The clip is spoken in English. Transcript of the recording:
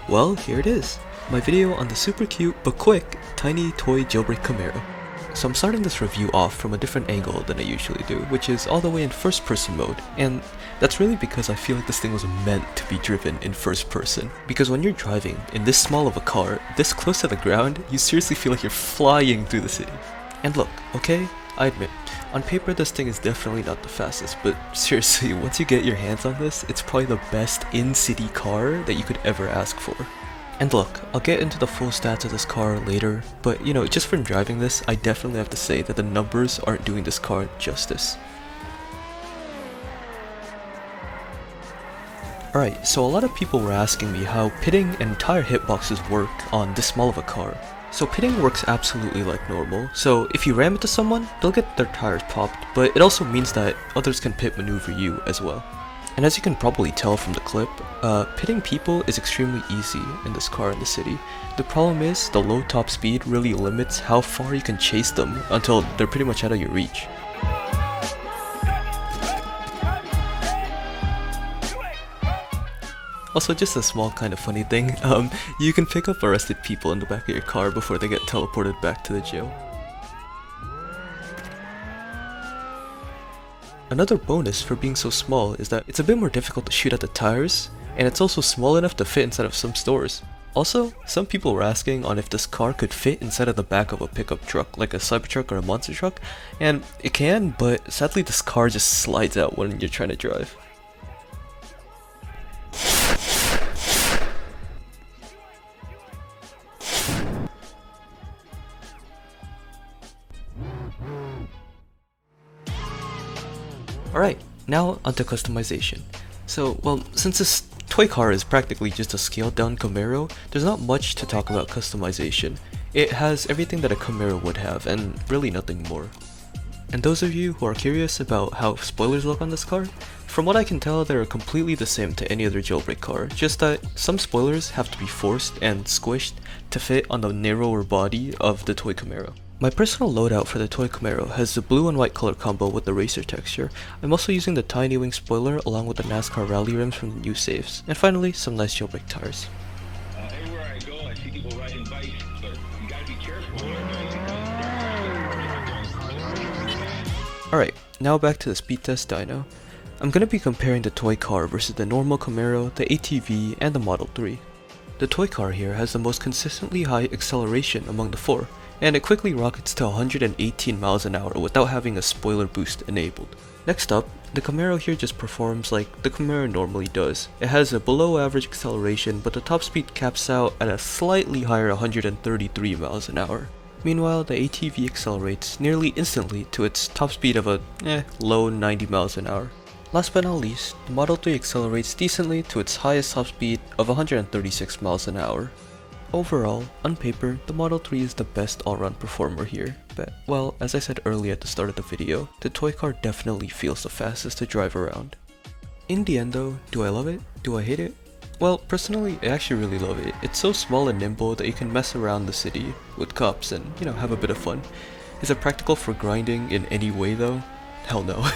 Well, here it is, my video on the super cute but quick tiny toy jailbreak Camaro. So I'm starting this review off from a different angle than I usually do, which is all the way in first person mode, and that's really because I feel like this thing was meant to be driven in first person. Because when you're driving in this small of a car, this close to the ground, you seriously feel like you're flying through the city. And look, okay, I admit, on paper this thing is definitely not the fastest, but seriously, once you get your hands on this, it's probably the best in-city car that you could ever ask for. And look, I'll get into the full stats of this car later, but you know, just from driving this, I definitely have to say that the numbers aren't doing this car justice. Alright, so a lot of people were asking me how pitting and tire hitboxes work on this small of a car. So pitting works absolutely like normal, so if you ram into someone, they'll get their tires popped, but it also means that others can pit maneuver you as well. And as you can probably tell from the clip, pitting people is extremely easy in this car in the city. The problem is, the low top speed really limits how far you can chase them until they're pretty much out of your reach. Also, just a small kind of funny thing, you can pick up arrested people in the back of your car before they get teleported back to the jail. Another bonus for being so small is that it's a bit more difficult to shoot at the tires, and it's also small enough to fit inside of some stores. Also, some people were asking on if this car could fit inside of the back of a pickup truck, like a Cybertruck or a monster truck, and it can, but sadly this car just slides out when you're trying to drive. Alright, now onto customization. So, well, since this toy car is practically just a scaled down Camaro, there's not much to talk about customization. It has everything that a Camaro would have, and really nothing more. And those of you who are curious about how spoilers look on this car, from what I can tell they are completely the same to any other jailbreak car, just that some spoilers have to be forced and squished to fit on the narrower body of the toy Camaro. My personal loadout for the toy Camaro has the blue and white color combo with the racer texture. I'm also using the tiny wing spoiler along with the NASCAR rally rims from the new saves. And finally, some nice jailbreak tires. Everywhere I go, I see people riding bikes, but you gotta be careful. Alright, now back to the speed test dyno. I'm gonna be comparing the toy car versus the normal Camaro, the ATV, and the Model 3. The toy car here has the most consistently high acceleration among the four, and it quickly rockets to 118 miles an hour without having a spoiler boost enabled. Next up, the Camaro here just performs like the Camaro normally does. It has a below average acceleration, but the top speed caps out at a slightly higher 133 miles an hour. Meanwhile, the ATV accelerates nearly instantly to its top speed of a low 90 miles an hour. Last but not least, the Model 3 accelerates decently to its highest top speed of 136 miles an hour. Overall, on paper, the Model 3 is the best all-round performer here, but well, as I said earlier at the start of the video, the toy car definitely feels the fastest to drive around. In the end though, do I love it? Do I hate it? Well, personally, I actually really love it. It's so small and nimble that you can mess around the city with cops and, you know, have a bit of fun. Is it practical for grinding in any way though? Hell no.